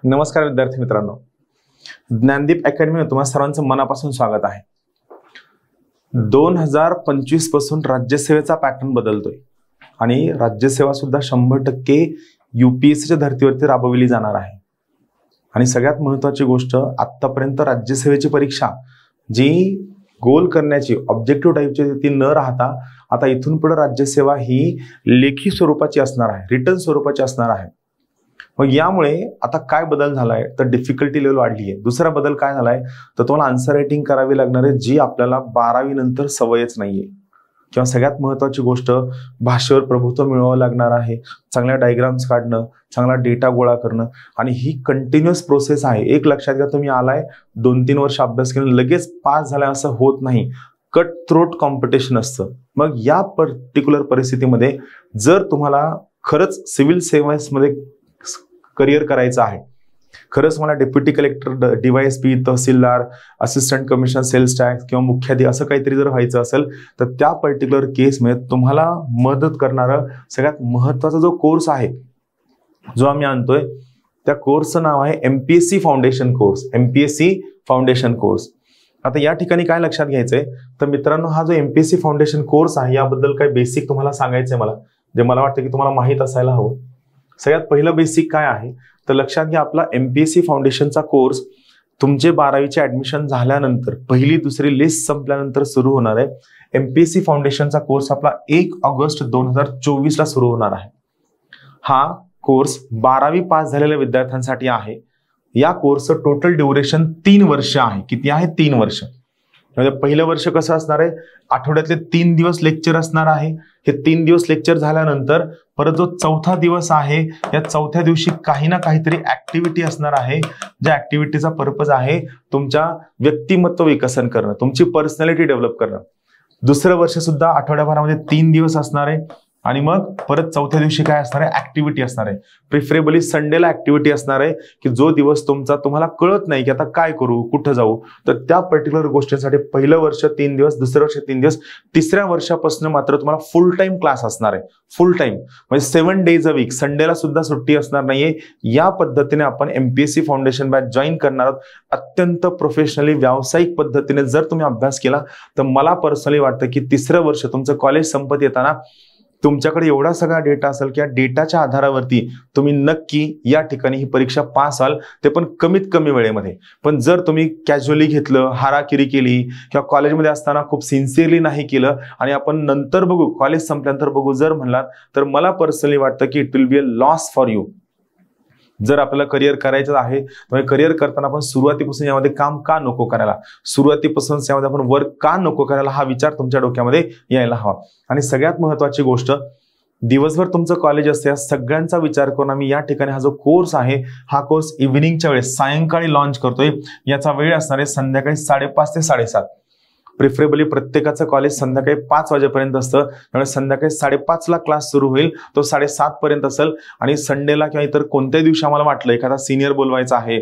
नमस्कार विद्यार्थी मित्रांनो, ज्ञानदीप अकॅडमीमध्ये तुम्हा सर्वांचं मनापासून स्वागत आहे। 2025 पासून राज्यसेवेचा पॅटर्न बदलतोय आणि राज्यसेवा सुद्धा 100% UPSCच्या धर्तीवरती राबविली जाणार आहे। आणि सगळ्यात महत्त्वाची गोष्ट, आतापर्यंत राज्यसेवेची परीक्षा जी गोल करण्याची ऑब्जेक्टिव्ह टाइपची ती न राहता आता इथून पुढे राज्यसेवा ही लेखी स्वरूपाची असणार आहे, रिटर्न स्वरूपाची असणार आहे। मग यामुळे आता काय बदल झालाय तर डिफिकल्टी लेवल वाढली आहे। दुसरा बदल काय झालाय तर तुम्हाला आन्सर रायटिंग करावी लागणार आहे, जी आपल्याला 12वी नंतर सवयच नाहीये। किंवा सगळ्यात महत्त्वाची गोष्ट, भाषेवर प्रभुत्व मिळवावं लागणार आहे, चांगल्या डायग्राम्स काढणं, चांगला डेटा गोळा करणं, आणि ही कंटिन्युअस प्रोसेस आहे। एक लक्षात घ्या, तुम्ही आलाय 2-3 वर्ष अभ्यास केला लगेच पास झालाय असं होत नाही, कट थ्रोट कॉम्पिटिशन असतं। मग या पर्टिक्युलर परिस्थितीमध्ये जर तुम्हाला खरंच सिव्हिल सर्व्हिसमध्ये करिअर करायचं आहे, खरंच मला डेप्युटी कलेक्टर, DYSP, तहसीलदार, असिस्टंट कमिशनर, सेल्स टॅक्स किंवा मुख्याधिकारी असं काहीतरी जर व्हायचं असेल तर त्या पर्टिक्युलर केसमध्ये तुम्हाला मदत करणारा सगळ्यात महत्त्वाचा जो कोर्स आहे जो आम्ही आणतोय, त्या कोर्सचं नाव आहे MPSC foundation course. MPSC foundation course. आता या ठिकाणी काय लक्षात घ्यायचंय तर मित्रांनो, हा जो MPSC फाउंडेशन कोर्स आहे याबद्दल काही बेसिक तुम्हाला सांगायचंय मला, जे मला वाटतं की तुम्हाला माहित असायला हवं। सगळ्यात पहिलं बेसिक काय आहे तर लक्षात घ्या, आपला MPSC फाउंडेशनचा कोर्स तुमचे 12वीचे ऍडमिशन झाल्यानंतर पहिली दुसरी लिस्ट संपल्यानंतर सुरू होणार आहे। MPSC फाउंडेशनचा कोर्स आपला 1 ऑगस्ट 2024 ला सुरू होणार आहे। हा कोर्स 12वी पास झालेल्या विद्यार्थ्यांसाठी आहे। या कोर्सचं टोटल ड्युरेशन 3 वर्ष आहे। किती आहे? 3 वर्ष। म्हणजे पहिलं वर्ष कसं असणार आहे, आठवड्यातले 3 दिवस लेक्चर असणार आहे। हे 3 दिवस लेक्चर झाल्यानंतर परत जो चौथा दिवस आहे, या चौथ्या दिवशी काही ना काहीतरी ऍक्टिव्हिटी असणार आहे, ज्या ऍक्टिव्हिटीचा पर्पज आहे तुमच्या व्यक्तिमत्व विकसन करणं, तुमची पर्सनॅलिटी डेव्हलप करणं। दुसरं वर्ष सुद्धा आठवड्याभरामध्ये 3 दिवस असणार आहे आणि मग परत चौथ्या दिवशी काय असणार आहे, ऍक्टिव्हिटी असणार आहे। प्रिफरेबली संडेला ऍक्टिव्हिटी असणार आहे की जो दिवस तुम्हाला कळत नाही की आता काय करू, कुठं जाऊ, तर त्या पर्टिक्युलर गोष्टींसाठी पहिलं वर्ष 3 दिवस, दुसरं वर्ष 3 दिवस, तिसऱ्या वर्षापासून मात्र तुम्हाला फुल टाइम क्लास असणार आहे। फुल टाइम म्हणजे 7 डेज अ वीक, संडेला सुद्धा सुट्टी असणार नाहीये। या पद्धतीने आपण MPSC फाउंडेशन बॅच जॉईन करणार आहोत। अत्यंत प्रोफेशनली व्यावसायिक पद्धतीने जर तुम्ही अभ्यास केला तर मला पर्सनली वाटतं की तिसरं वर्ष तुमचं कॉलेज संपत येताना तुमच्याकडे एवढा सगळा डेटा असेल की या डेटाच्या आधारावरती तुम्ही नक्की या ठिकाणी ही परीक्षा पास व्हाल, ते पण कमीत कमी वेळेमध्ये। पण जर तुम्ही कॅज्युअली घेतलं, हाराकिरी केली किंवा कॉलेजमध्ये असताना खूप सिन्सिअरली नाही केलं आणि आपण नंतर बघू, कॉलेज संपल्यानंतर बघू जर म्हणलात, तर मला पर्सनली वाटतं की it will be a loss for you. जर आपल्याला करिअर करायचं आहे तर करिअर करताना आपण सुरुवातीपासून यामध्ये काम का नको करायला, सुरुवातीपासून यामध्ये आपण वर्क का नको करायला, हा विचार तुमच्या डोक्यामध्ये यायला हवा। आणि सगळ्यात महत्त्वाची गोष्ट, दिवसभर तुमचं कॉलेज असते, सगळ्यांचा विचार करून आम्ही या ठिकाणी हा जो कोर्स आहे, हा कोर्स इव्हिनिंगच्या वेळेस सायंकाळी लॉन्च करतोय। याचा वेळ असणार आहे संध्याकाळी 5:30 ते 7:30। प्रिफरेबली प्रत्येकाचं कॉलेज संध्याकाळी 5 वाजेपर्यंत असतं, त्यामुळे संध्याकाळी 5:30 ला क्लास सुरू होईल, तो 7:30 पर्यंत असेल। आणि संडेला किंवा इतर कोणत्याही दिवशी आम्हाला वाटलं एखादा सिनियर बोलवायचा आहे,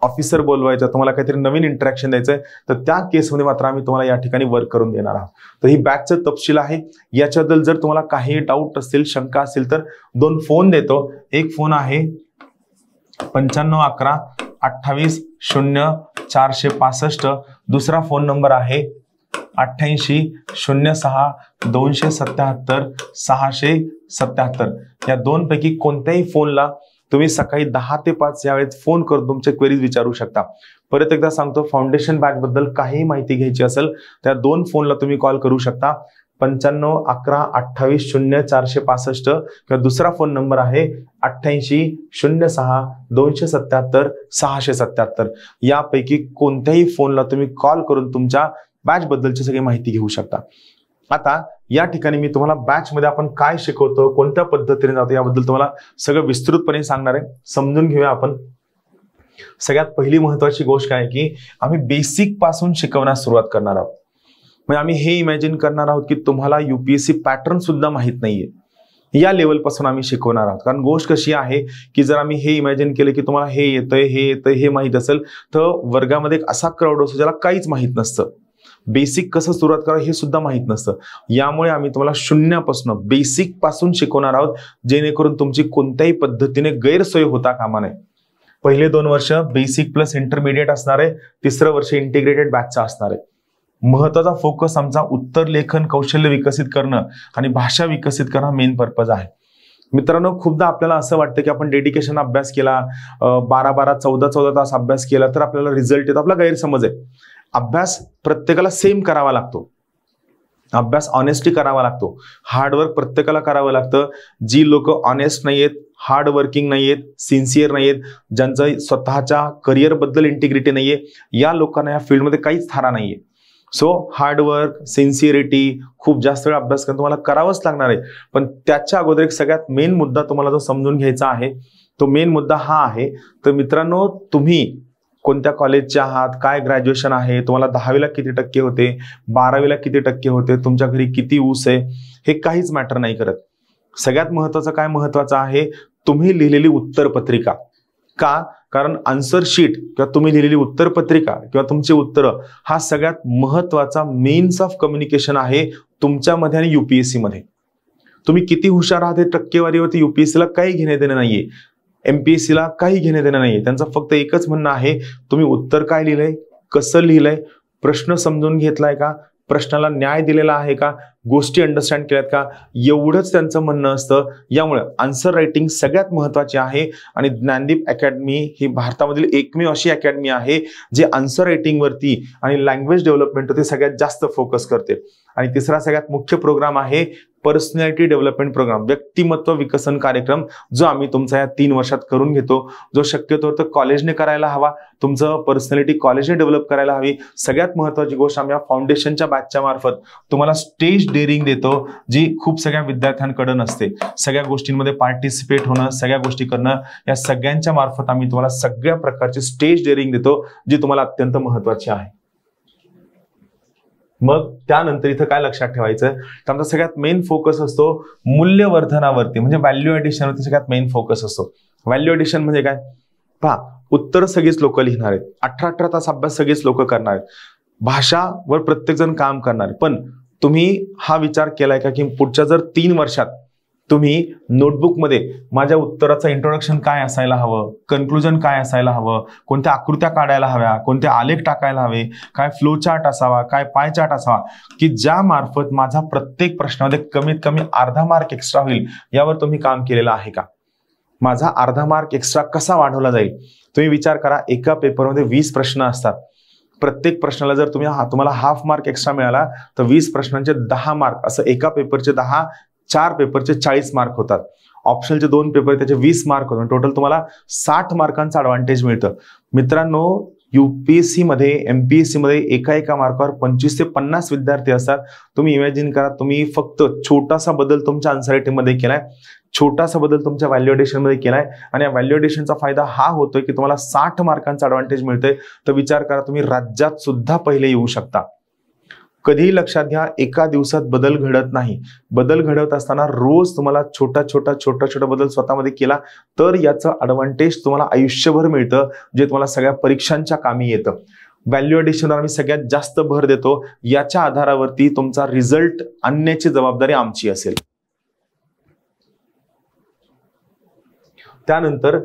ऑफिसर बोलवायचा, तुम्हाला काहीतरी नवीन इंटरॅक्शन द्यायचंय, तर त्या केसमध्ये मात्र आम्ही तुम्हाला या ठिकाणी वर्क करून देणार आहोत। तर ही बॅचचं तपशील आहे। याच्याबद्दल जर तुम्हाला काही डाऊट असतील, शंका असतील तर 2 फोन देतो। एक फोन आहे 9511 28 0 465, दुसरा फोन नंबर आहे 88 06 277 677। या 2 पैकी कोणत्याही फोनला तुम्ही सकाळी 10 ते 5 या वेळेत फोन करून तुमचे क्वेरीज विचारू शकता। परत एकदा सांगतो, फाउंडेशन बॅच बद्दल काही माहिती घ्यायची असेल त्या 2 फोनला तुम्ही कॉल करू शकता, 9511 28 0 465 किंवा दुसरा फोन नंबर आहे 88 06 277 677। यापैकी कोणत्याही फोनला तुम्ही कॉल करून तुमच्या बॅच बद्दलची सगळी माहिती घेऊ शकता। आता या ठिकाणी मी तुम्हाला बॅच मध्ये आपण काय शिकवतो, कोणत्या पद्धतीने जातो, याबद्दल तुम्हाला सगळं विस्तृतपणे सांगणार आहे। समजून घेऊया आपण। सगळ्यात पहिली महत्त्वाची गोष्ट काय की आम्ही बेसिक पासून शिकवण्यास सुरुवात करणार आहोत। म्हणजे आम्ही हे इमॅजिन करणार आहोत की तुम्हाला UPSC पॅटर्न सुद्धा माहित नाहीये, या लेवल पासून आम्ही शिकवणार आहोत। कारण गोष्ट कशी आहे की जर आम्ही हे इमॅजिन केलं की तुम्हाला हे येतंय हे माहित असेल, तर वर्गामध्ये एक असा क्राऊड असतो ज्याला काहीच माहित नसतं, बेसिक कसं सुरुवात करावं हे सुद्धा माहित नसतं। यामुळे आम्ही तुम्हाला शून्यापासून बेसिक पासून शिकवणार आहोत, जेणेकरून तुमची कोणत्याही पद्धतीने गैरसोय होता कामा नये। पहिले 2 वर्ष बेसिक प्लस इंटरमिडिएट असणार आहे, तिसरं वर्ष इंटिग्रेटेड बॅचचं असणार आहे. महत्वाचा फोकस आमचा उत्तर लेखन कौशल्य विकसित करणं आणि भाषा विकसित करणं हा मेन पर्पज आहे. मित्रांनो, खूपदा आपल्याला असं वाटतं की आपण डेडिकेशन अभ्यास केला, 12-12, 14-14 तास अभ्यास केला तर आपल्याला रिझल्ट येतो. आपला गैरसमज आहे. अभ्यास प्रत्येकाला सेम करावा लागतो. अभ्यास ऑनेस्टली करावा लागतो. हार्डवर्क प्रत्येकाला करावं लागतं. जी लोक ऑनेस्ट नाहीयेत, हार्ड वर्किंग नाहीयेत, सिन्सिअर नाहीयेत, ज्यांचं स्वतःच्या करिअर बद्दल इंटिग्रिटी नाहीये, या लोकांना या फील्डमध्ये काहीच थारा नाहीये. सो हार्डवर्क, सिन्सिअरिटी, खूप जास्त वेळ अभ्यास करून तुम्हाला करावंच लागणार आहे. पण त्याच्या अगोदर एक सगळ्यात मेन मुद्दा तुम्हाला जो समजून घ्यायचा आहे, तो मेन मुद्दा हा आहे. तर मित्रांनो, तुम्ही कोणत्या कॉलेजचे आहात, काय ग्रॅज्युएशन आहे, तुम्हाला 10वीला किती टक्के होते, 12वीला किती टक्के होते, तुमच्या घरी किती ऊस आहे, हे काहीच मॅटर नाही करत. सगळ्यात महत्वाचं काय महत्वाचं आहे, तुम्ही लिहिलेली उत्तरपत्रिका. का? कारण आन्सर शीट किंवा तुम्ही लिहिलेली उत्तरपत्रिका किंवा तुमची उत्तरं हा सगळ्यात महत्वाचा मीन्स ऑफ कम्युनिकेशन आहे तुमच्यामध्ये आणि युपीएससी मध्ये. तुम्ही किती हुशार आहात हे टक्केवारीवरती युपीएससीला काही घेणे देणं नाहीये, एमपीएससीला काही घेणे देणं नाहीये. त्यांचं फक्त एकच म्हणणं आहे, तुम्ही उत्तर काय लिहिलंय, कसं लिहिलंय, प्रश्न समजून घेतलाय का, प्रश्नाला न्याय दिलेला आहे का, गोष्टी अंडरस्टँड केल्यात का, एवढंच त्यांचं म्हणणं असतं. यामुळे आन्सर रायटिंग सगळ्यात महत्वाची आहे. आणि ज्ञानदीप अकॅडमी ही भारतामधील एकमेव अशी अकॅडमी आहे जे आन्सर रायटिंग वरती आणि लँग्वेज डेव्हलपमेंटवरती सगळ्यात जास्त फोकस करते. आणि तिसरा सगळ्यात मुख्य प्रोग्राम आहे पर्सनॅलिटी डेव्हलपमेंट प्रोग्राम, व्यक्तिमत्व विकसन कार्यक्रम, जो आम्ही तुमचा या 3 वर्षात करून घेतो. जो शक्यतो तर कॉलेजने करायला हवा, तुमचं पर्सनॅलिटी कॉलेजने डेव्हलप करायला हवी. सगळ्यात महत्वाची गोष्ट, आम्ही या फाउंडेशनच्या बॅचच्या मार्फत तुम्हाला स्टेज डेअरिंग देतो, जी खूप सगळ्या विद्यार्थ्यांकडे नसते. सगळ्या गोष्टींमध्ये पार्टिसिपेट होणं, सगळ्या गोष्टी करणं, या सगळ्यांच्या मार्फत आम्ही तुम्हाला सगळ्या प्रकारची स्टेज डेअरिंग देतो, जी तुम्हाला अत्यंत महत्वाची आहे. मग त्यानंतर इथं काय लक्षात ठेवायचं, तर आमचा सगळ्यात मेन फोकस असतो मूल्यवर्धनावरती, म्हणजे व्हॅल्यू ऍडिशनवरती सगळ्यात मेन फोकस असतो. व्हॅल्यू ऍडिशन म्हणजे काय? पहा, उत्तर सगळीच लोक लिहिणार आहेत, 18-18 तास अभ्यास सगळीच लोक करणार आहेत, भाषावर प्रत्येक जण काम करणार आहे. पण तुम्ही हा विचार केलाय का की पुढच्या जर 3 वर्षात तुम्ही नोटबुकमध्ये माझ्या उत्तराचं इंट्रोडक्शन काय असायला हवं, कन्क्लुजन काय असायला हवं, कोणत्या आकृत्या काढायला हव्या, कोणते आलेख टाकायला हवे, काय फ्लो चार्ट असावा, काय पाय चार्ट असावा, की ज्या मार्फत माझा प्रत्येक प्रश्नामध्ये कमीत कमी अर्धा मार्क एक्स्ट्रा होईल, यावर तुम्ही काम केलेलं आहे का? माझा अर्धा मार्क एक्स्ट्रा कसा वाढवला जाईल? तुम्ही विचार करा, एका पेपरमध्ये 20 प्रश्न असतात. प्रत्येक प्रश्नाला जर तुम्हाला हाफ मार्क एक्स्ट्रा मिळाला तर 20 प्रश्नांचे 10 मार्क, असं एका पेपरचे 10, 4 पेपरचे 40 मार्क होतात. ऑप्शनलचे 2 पेपर त्याचे 20 मार्क होतात. टोटल तुम्हाला 60 मार्कांचं ऍडव्हान्टेज मिळतं. मित्रांनो, युपीएससी मध्ये, एमपीएससी मध्ये एका मार्कावर 25 ते 50 विद्यार्थी असतात. तुम्ही इमॅजिन करा, तुम्ही फक्त छोटासा बदल तुमच्या आन्सर रायटिंग मध्ये केलाय, छोटासा बदल तुमच्या व्हॅल्युएशन मध्ये केलाय, आणि या व्हॅल्युएशनचा फायदा हा होतोय की तुम्हाला 60 मार्कांचा ऍडव्हान्टेज मिळतोय. तर विचार करा, तुम्ही राज्यात सुद्धा पहिले येऊ शकता. कधीही लक्षात घ्या, एका दिवसात बदल घडत नाही. बदल घडवत असताना रोज तुम्हाला छोटा बदल स्वतःमध्ये केला तर याचं ऍडव्हान्टेज तुम्हाला आयुष्यभर मिळतं, जे तुम्हाला सगळ्या परीक्षांच्या कामी येतं. व्हॅल्यू एडिशनवर आम्ही सगळ्यात जास्त भर देतो. याच्या आधारावरती तुमचा रिझल्ट आणण्याची जबाबदारी आमची असेल. त्यानंतर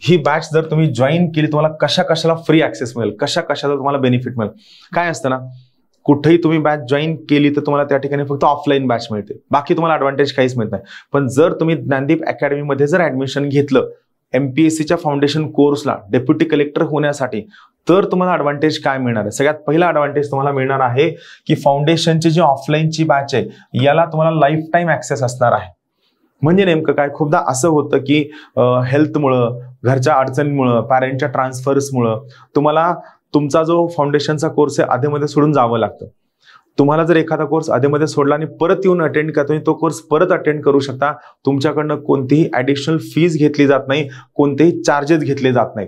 ही बॅच जर तुम्ही जॉईन केली, तुम्हाला कशाला फ्री ऍक्सेस मिळेल, कशाला तुम्हाला बेनिफिट मिळेल. काय असतं ना, कुठेही तुम्ही बॅच जॉईन केली तर तुम्हाला त्या ठिकाणी फक्त ऑफलाईन बॅच मिळते, बाकी तुम्हाला ऍडव्हान्टेज काहीच मिळत नाही. पण जर तुम्ही ज्ञानदीप अकॅडमीमध्ये जर ऍडमिशन घेतलं एमपीएससीच्या फाउंडेशन कोर्सला डेप्युटी कलेक्टर होण्यासाठी, तर तुम्हाला ऍडव्हान्टेज काय मिळणार आहे? सगळ्यात पहिला ऍडव्हान्टेज तुम्हाला मिळणार आहे की फाउंडेशनची जी ऑफलाईनची बॅच आहे, याला तुम्हाला लाईफ टाईम ऍक्सेस असणार आहे. म्हणजे नेमकं काय, खूपदा असं होतं की हेल्थमुळं, घरच्या अडचणीमुळं, पॅरेंटच्या ट्रान्सफर्समुळं तुम्हाला तुमचा जो फाउंडेशनचा कोर्स आहे आधीमध्ये सोडून जावं लागतं. तुम्हाला जर एखादा कोर्स आधीमध्ये सोडला आणि परत येऊन अटेंड करा, तुम्ही तो कोर्स परत अटेंड करू शकता. तुमच्याकडनं कोणतीही ऍडिशनल फीज घेतली जात नाही, कोणतेही चार्जेस घेतले जात नाही.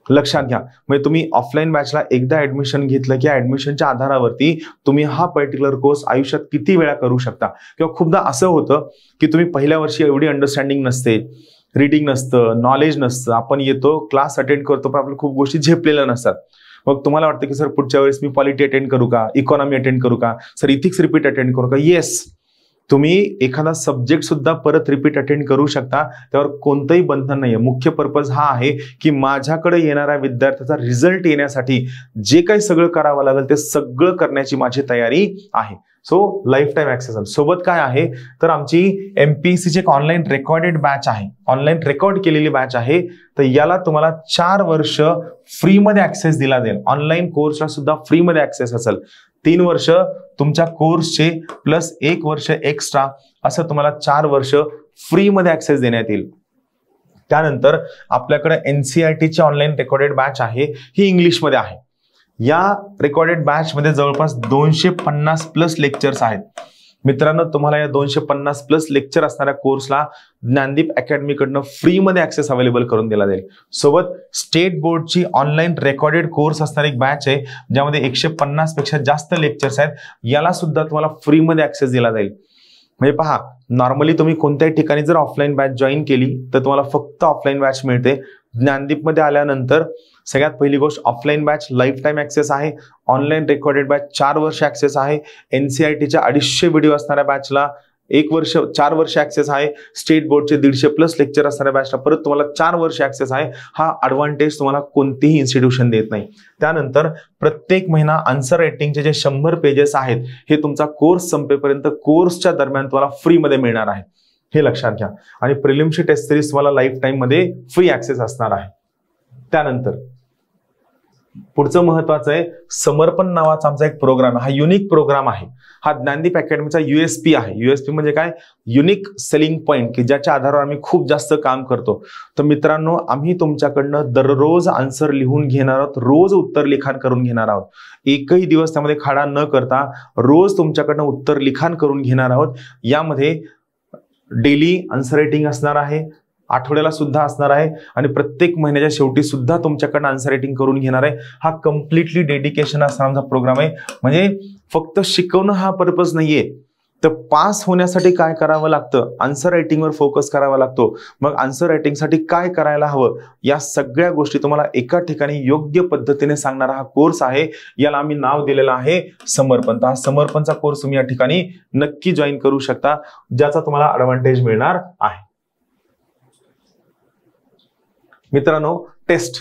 लक्षात घ्या, म्हणजे तुम्ही ऑफलाईन बॅचला एकदा ऍडमिशन घेतलं की ऍडमिशनच्या आधारावरती तुम्ही हा पर्टिक्युलर कोर्स आयुष्यात किती वेळा करू शकता. किंवा खूपदा असं होतं की तुम्ही पहिल्या वर्षी एवढी अंडरस्टँडिंग नसते, रीडिंग नसतं, नॉलेज नसतं, आपण येतो क्लास अटेंड करतो पण आपल्या खूप गोष्टी झेपलेल्या नसतात. मग तुम्हाला वाटतं की सर पुढच्या वेळेस मी पॉलिटी अटेंड करू का, इकॉनॉमी अटेंड करू का, सर इथिक्स रिपीट अटेंड करू का. येस, तुम्ही एखादा सब्जेक्ट सुद्धा परत रिपीट अटेंड करू शकता, त्यावर कोणतंही बंधन नाहीये. मुख्य पर्पज हा आहे की माझ्याकडे येणाऱ्या विद्यार्थ्याचा रिझल्ट येण्यासाठी जे काही सगळं करावं लागेल ते सगळं करण्याची माझी तयारी आहे. So lifetime access. सोबत काय आहे तर आमची MPSCची एक ऑनलाईन रेकॉर्डेड बॅच आहे, ऑनलाईन रेकॉर्ड केलेली बॅच आहे. तर याला तुम्हाला 4 वर्ष फ्रीमध्ये ऍक्सेस दिला जाईल. ऑनलाईन कोर्सला सुद्धा फ्रीमध्ये ऍक्सेस असेल. 3 वर्ष तुमच्या कोर्सचे प्लस 1 वर्ष एक्स्ट्रा असं तुम्हाला 4 वर्ष फ्रीमध्ये ऍक्सेस देण्यात येईल. त्यानंतर आपल्याकडे NCERTची ऑनलाईन रेकॉर्डेड बॅच आहे, ही इंग्लिशमध्ये आहे. या रेकॉर्डेड बॅच मध्ये जवळपास 250 प्लस लेक्चर्स आहेत. मित्रांनो, तुम्हाला या 250 प्लस लेक्चर असणाऱ्या कोर्सला ज्ञानदीप अकॅडमीकडनं फ्रीमध्ये ऍक्सेस अवेलेबल करून दिला जाईल. सोबत स्टेट बोर्डची ऑनलाईन रेकॉर्डेड कोर्स असणारी एक बॅच आहे, ज्यामध्ये 150 पेक्षा जास्त लेक्चर्स आहेत. याला सुद्धा तुम्हाला फ्रीमध्ये ऍक्सेस दिला जाईल. म्हणजे पहा, नॉर्मली तुम्ही कोणत्याही ठिकाणी जर ऑफलाईन बॅच जॉईन केली तर तुम्हाला फक्त ऑफलाईन बॅच मिळते. ज्ञानदीपमध्ये आल्यानंतर सगळ्यात पहिली गोष्ट, offline batch lifetime access आहे. ऑनलाईन रेकॉर्डेड बॅच 4 वर्ष ऍक्सेस आहे. NCERTच्या 250 व्हिडिओ असणाऱ्या बॅचला 4 वर्ष ऍक्सेस आहे. स्टेट बोर्डचे 150 प्लस लेक्चर असणाऱ्या बॅचला परत तुम्हाला 4 वर्ष ऍक्सेस आहे. हा ऍडव्हान्टेज तुम्हाला कोणतीही इन्स्टिट्यूशन देत नाही. त्यानंतर प्रत्येक महिना आन्सर रायटिंगचे जे 100 पेजेस आहेत हे तुमचा कोर्स संपेपर्यंत कोर्सच्या दरम्यान तुम्हाला फ्रीमध्ये मिळणार आहे, हे लक्षात घ्या. आणि प्रिलिमची टेस्ट सिरीज तुम्हाला लाईफ टाईम मध्ये फ्री ऍक्सेस असणार आहे. त्यानंतर पुढचं महत्वाचं आहे, समर्पण नावाचा आमचा एक प्रोग्राम आहे. हा युनिक प्रोग्राम आहे. हा ज्ञानदीप अकॅडमीचा USP आहे. USP म्हणजे काय? युनिक सेलिंग पॉइंट, की ज्याच्या आधारावर आम्ही खूप जास्त काम करतो. तर मित्रांनो, आम्ही तुमच्याकडनं दररोज आन्सर लिहून घेणार आहोत, रोज उत्तर लिखाण करून घेणार आहोत. एकही दिवस त्यामध्ये खाडा न करता रोज तुमच्याकडनं उत्तर लिखाण करून घेणार आहोत. यामध्ये डेली आन्सर रायटिंग असणार आहे, आठवड्याला सुद्धा असणार आहे, आणि प्रत्येक महिन्याच्या शेवटी सुद्धा तुमच्याकडनं आन्सर रायटिंग करून घेणार आहे. हा कम्प्लिटली डेडिकेशन असणारा प्रोग्राम आहे. म्हणजे फक्त शिकवणं हा पर्पज नाहीये, तर पास होण्यासाठी काय करावं लागतं, आन्सर रायटिंगवर फोकस करावा लागतो. मग आन्सर रायटिंगसाठी काय करायला हवं, या सगळ्या गोष्टी तुम्हाला एका ठिकाणी योग्य पद्धतीने सांगणारा हा कोर्स आहे. याला आम्ही नाव दिलेलं आहे समर्पण. हा समर्पणचा कोर्स तुम्ही या ठिकाणी नक्की जॉईन करू शकता, ज्याचा तुम्हाला ऍडव्हान्टेज मिळणार आहे. मित्रांनो, टेस्ट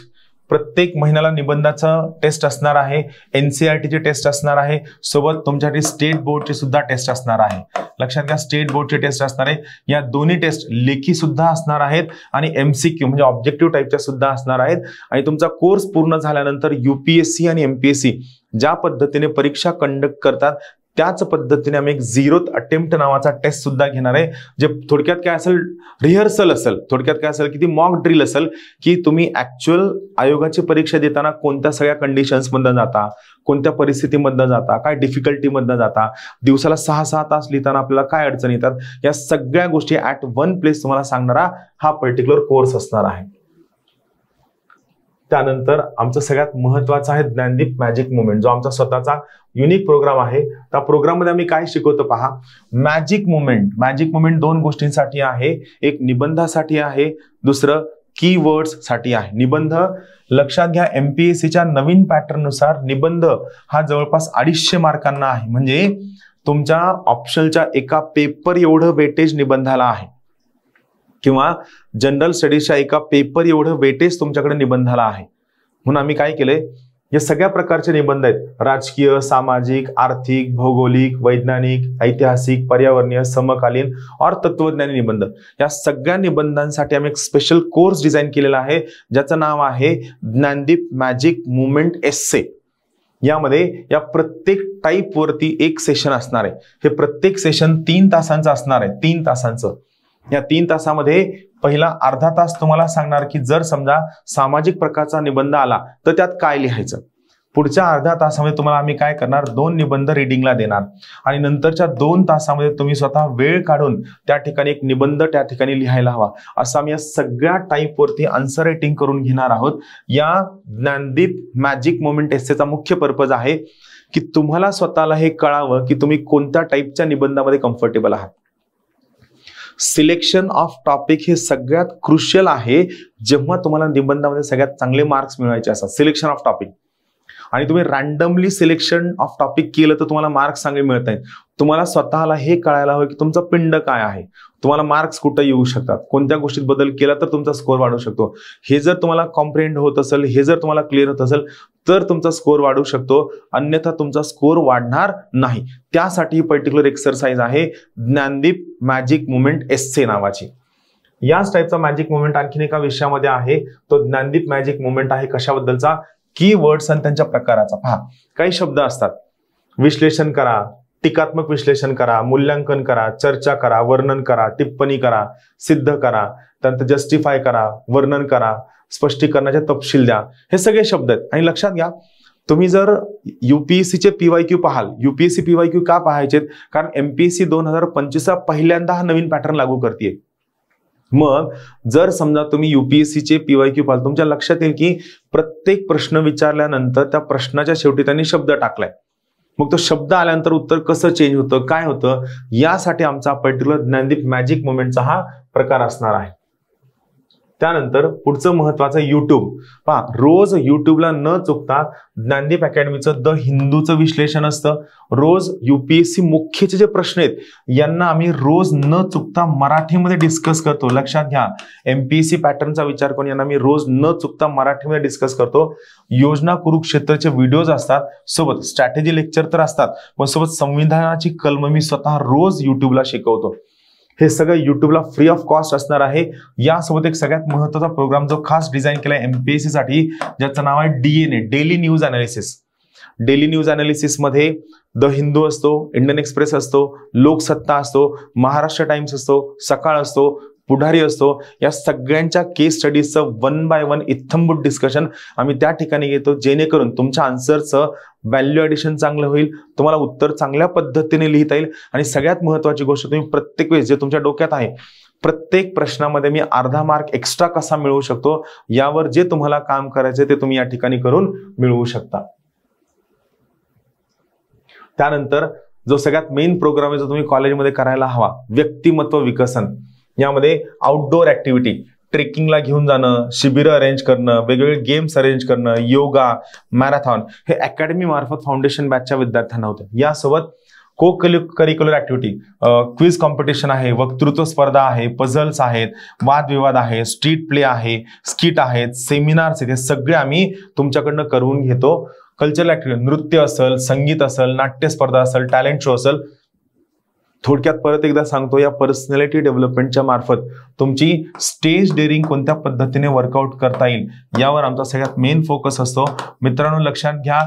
प्रत्येक महिन्याला निबंधाचा टेस्ट असणार आहे, NCERTची टेस्ट असणार आहे, सोबत तुमच्यासाठी स्टेट बोर्डची सुद्धा टेस्ट असणार आहे. लक्षात घ्या, स्टेट बोर्डची टेस्ट असणार आहे. या दोन्ही टेस्ट लेखी सुद्धा असणार आहेत आणि MCQ म्हणजे ऑब्जेक्टिव्ह टाईपच्या सुद्धा असणार आहेत. आणि तुमचा कोर्स पूर्ण झाल्यानंतर UPSC आणि MPSC ज्या पद्धतीने परीक्षा कंडक्ट करतात त्याच पद्धतीने आम्ही एक 0th अटेम्प्ट नावाचा टेस्ट सुद्धा घेणार आहे, जे थोडक्यात काय असेल, रिहर्सल असेल. थोडक्यात काय असेल की ती मॉक ड्रिल असेल, की तुम्ही ऍक्च्युअल आयोगाची परीक्षा देताना कोणत्या सगळ्या कंडिशन्स मधनं जाता, कोणत्या परिस्थितीमधनं जाता, काय डिफिकल्टीमधनं जाता, दिवसाला 6-6 तास लिहिताना आपल्याला काय अडचणी येतात, या सगळ्या गोष्टी ऍट वन प्लेस तुम्हाला सांगणारा हा पर्टिक्युलर कोर्स असणार आहे. त्यानंतर आमचं सगळ्यात महत्वाचं आहे ज्ञानदीप मॅजिक मुवमेंट, जो आमचा स्वतःचा युनिक प्रोग्राम आहे. त्या प्रोग्राम मध्ये आम्ही काय शिकवतो पहा. मॅजिक मुवमेंट 2 गोष्टींसाठी आहे. एक निबंधासाठी आहे, दुसरं कीवर्ड्स साठी आहे. निबंध लक्षात घ्या, MPSCच्या नवीन पॅटर्न नुसार निबंध हा जवळपास 250 मार्कांना आहे. म्हणजे तुमच्या ऑप्शनच्या एका पेपर एवढं वेटेज निबंधाला आहे, किंवा जनरल स्टडीजच्या एका पेपर एवढं वेटेज तुमच्याकडे निबंधाला आहे. म्हणून आम्ही काय केलंय, हे सगळ्या प्रकारचे निबंध आहेत. राजकीय, सामाजिक, आर्थिक, भौगोलिक, वैज्ञानिक, ऐतिहासिक, पर्यावरणीय, समकालीन और तत्वज्ञानी निबंध. या सगळ्या निबंधांसाठी आम्ही एक स्पेशल कोर्स डिझाईन केलेला आहे, ज्याचं नाव आहे ज्ञानदीप मॅजिक मुवमेंट एस्से. यामध्ये या प्रत्येक टाईप वरती एक सेशन असणार आहे. हे प्रत्येक सेशन 3 तासांचं असणार आहे. 3 तासांचं. या 3 तासामध्ये पहिला अर्धा तास तुम्हाला सांगणार की जर समजा सामाजिक प्रकारचा निबंध आला तर त्यात काय लिहायचं. पुढच्या अर्ध्या तासामध्ये तुम्हाला आम्ही काय करणार, 2 निबंध रीडिंगला देणार, आणि नंतरच्या 2 तासामध्ये तुम्ही स्वतः वेळ काढून त्या ठिकाणी एक निबंध त्या ठिकाणी लिहायला हवा. असं आम्ही या सगळ्या टाईप वरती आन्सर रायटिंग करून घेणार आहोत. या ज्ञानदीप मॅजिक मुवमेंट एस्सेचा मुख्य पर्पज आहे की तुम्हाला स्वतःला हे कळावं की तुम्ही कोणत्या टाईपच्या निबंधामध्ये कम्फर्टेबल आहात. सिलेक्शन ऑफ टॉपिक हे सगळ्यात क्रुशियल आहे जेव्हा तुम्हाला निबंधामध्ये सगळ्यात चांगले मार्क्स मिळवायचे असतात. सिलेक्शन ऑफ टॉपिक आणि तुम्ही रॅन्डमली सिलेक्शन ऑफ टॉपिक केलं तर तुम्हाला मार्क्स चांगले मिळत नाहीत. तुम्हाला स्वतःला हे कळायला हवं की तुमचा पिंड काय आहे, तुम्हाला मार्क्स कुठं येऊ शकतात, कोणत्या गोष्टीत बदल केला तर तुमचा स्कोर वाढू शकतो. हे जर तुम्हाला कॉम्प्रिहेंड होत असेल, हे जर तुम्हाला क्लिअर होत असेल तर तुमचा स्कोर वाढू शकतो, अन्यथा तुमचा स्कोर वाढणार नाही. त्यासाठी ही पर्टिक्युलर एक्सरसाइज आहे ज्ञानदीप मॅजिक मुवमेंट एस्से नावाची. याच टाईपचा मॅजिक मुवमेंट आणखीन एका विषयामध्ये आहे, तो ज्ञानदीप मॅजिक मुवमेंट आहे कशाबद्दलचा, कीवर्ड्स आणि त्यांच्या प्रकाराचा. पहा, काही शब्द असतात, विश्लेषण करा, टीकात्मक विश्लेषण करा, मूल्यांकन करा, चर्चा करा, वर्णन करा, टिप्पणी करा, सिद्ध करा, त्यानंतर जस्टिफाय करा, वर्णन करा, स्पष्टीकरणाचे तपशील द्या. हे सगळे शब्द आहेत. आणि लक्षात घ्या, तुम्ही जर युपीएससीचे पीवायक्यू पाहाल, युपीएससी पीवायक्यू का पाहायचे, कारण एमपीएससी 2025 पहिल्यांदा हा नवीन पॅटर्न लागू करते. मग जर समजा तुम्ही युपीएससीचे पीवायक्यू पाहाल, तुमच्या लक्षात येईल की प्रत्येक प्रश्न विचारल्यानंतर त्या प्रश्नाच्या शेवटी त्यांनी शब्द टाकलाय. मग तो शब्द आल्यानंतर उत्तर कसं चेंज होतं, काय होतं, यासाठी आमचा पर्टिक्युलर ज्ञानदीप मॅजिक मुवमेंटचा हा प्रकार असणार आहे. त्यानंतर पुढचं महत्वाचं युट्यूब. पहा, रोज युट्यूबला न चुकता ज्ञानदीप अकॅडमीचं द हिंदूचं विश्लेषण असतं. रोज युपीएससी मुख्यचे जे प्रश्न आहेत यांना आम्ही रोज न चुकता मराठीमध्ये डिस्कस करतो. लक्षात घ्या, एमपीएससी पॅटर्नचा विचार करून यांना मी रोज न चुकता मराठीमध्ये डिस्कस करतो. योजना कुरुक्षेत्रचे व्हिडिओज असतात, सोबत स्ट्रॅटेजी लेक्चर तर असतात, पण सोबत संविधानाची कलम मी स्वतः रोज युट्यूबला शिकवतो. हे सगळं युट्यूबला फ्री ऑफ कॉस्ट असणार आहे. यासोबत एक सगळ्यात महत्त्वाचा प्रोग्राम जो खास डिझाईन केलाय एमपीएससी साठी, ज्याचं नाव आहे DNA, daily news analysis. Daily news analysis मध्ये द हिंदू असतो, इंडियन एक्सप्रेस असतो, लोकसत्ता असतो, महाराष्ट्र टाइम्स असतो, सकाळ असतो, पुढारी असतो. या सगळ्यांच्या केस स्टडीजचं 1 बाय 1 इत्थंभूत डिस्कशन आम्ही त्या ठिकाणी घेतो, जेणेकरून तुमच्या आन्सरचं व्हॅल्यू ॲडिशन चांगलं होईल, तुम्हाला उत्तर चांगल्या पद्धतीने लिहिता येईल. आणि सगळ्यात महत्त्वाची गोष्ट, तुम्ही प्रत्येक वेळेस जे तुमच्या डोक्यात आहे, प्रत्येक प्रश्नामध्ये मी अर्धा मार्क एक्स्ट्रा कसा मिळवू शकतो, यावर जे तुम्हाला काम करायचे ते तुम्ही या ठिकाणी करून मिळवू शकता. त्यानंतर जो सगळ्यात मेन प्रोग्राम आहे जो तुम्ही कॉलेजमध्ये करायला हवा, व्यक्तिमत्व विकसन. यामध्ये आउटडोअर ऍक्टिव्हिटी, ट्रेकिंगला घेऊन जाणं, शिबिरं अरेंज करणं, वेगवेगळे गेम्स अरेंज करणं, योगा, मॅरेथॉन, हे अकॅडमी मार्फत फाउंडेशन बॅचच्या विद्यार्थ्यांना होतं. यासोबत को करिक्युलर ऍक्टिव्हिटी, क्विज कॉम्पिटिशन आहे, वक्तृत्व स्पर्धा आहे, पझल्स आहेत, वादविवाद आहे, स्ट्रीट प्ले आहे, स्किट आहेत, सेमिनार्स आहेत, हे सगळे आम्ही तुमच्याकडनं करून घेतो. कल्चरल ऍक्टिव्हिटी, नृत्य असेल, संगीत असेल, नाट्य स्पर्धा असेल, टॅलेंट शो असेल. थोडक्यात परत एकदा सांगतो, या पर्सनॅलिटी डेव्हलपमेंटच्या मार्फत तुमची स्टेज डेअरिंग कोणत्या पद्धतीने वर्कआउट करता येईल यावर आमचा सगळ्यात मेन फोकस असतो. मित्रांनो, लक्षात घ्या,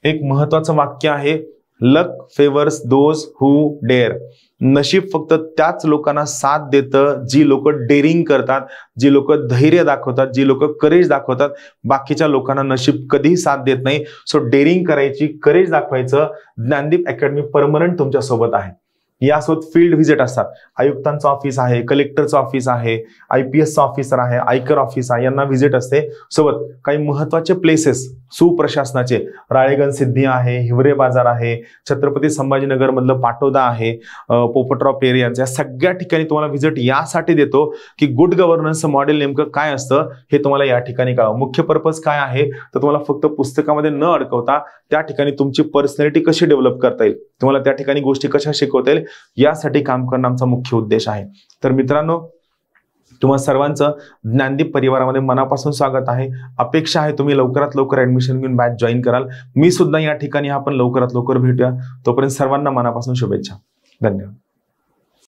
एक महत्वाचं वाक्य आहे, लक फेवर्स दोज हू डेअर. नशीब फक्त त्याच लोकांना साथ देतं जी लोक डेअरिंग करतात, जी लोक धैर्य दाखवतात, जी लोक करेज दाखवतात. बाकीच्या लोकांना नशीब कधीही साथ देत नाही. सो डेअरिंग करायची, करेज दाखवायचं. ज्ञानदीप अकॅडमी परमनंट तुमच्या सोबत आहे. यासोबत फील्ड व्हिजिट असतात, आयुक्तांचं ऑफिस आहे, कलेक्टरचं ऑफिस आहे, आयपीएसचं ऑफिसर आहे, आयकर ऑफिस आहे, यांना व्हिजिट असते. सोबत काही महत्वाचे प्लेसेस सुप्रशासनाचे, राळेगण सिद्धी आहे, हिवरे बाजार आहे, छत्रपती संभाजीनगर मधलं पाटोदा आहे, पोपटराव पेरियांचं, या सगळ्या ठिकाणी तुम्हाला व्हिजिट यासाठी देतो की गुड गव्हर्नन्स मॉडेल नेमकं काय असतं हे तुम्हाला या ठिकाणी कळावं. मुख्य पर्पज काय आहे तर तुम्हाला फक्त पुस्तकामध्ये न अडकवता त्या ठिकाणी तुमची पर्सनॅलिटी कशी डेव्हलप करता येईल, तुम्हाला त्या ठिकाणी गोष्टी कशा शिकवता येईल, यासाठी काम करणं आमचा मुख्य उद्देश आहे. तर मित्रांनो, तुम्हा सर्वांचं ज्ञानदीप परिवारामध्ये मनापासून स्वागत आहे. अपेक्षा आहे तुम्ही लवकरात लवकर ऍडमिशन घेऊन बॅच जॉईन कराल. मी सुद्धा या ठिकाणी आपण लवकरात लवकर भेटूया. तोपर्यंत सर्वांना मनापासून शुभेच्छा. धन्यवाद.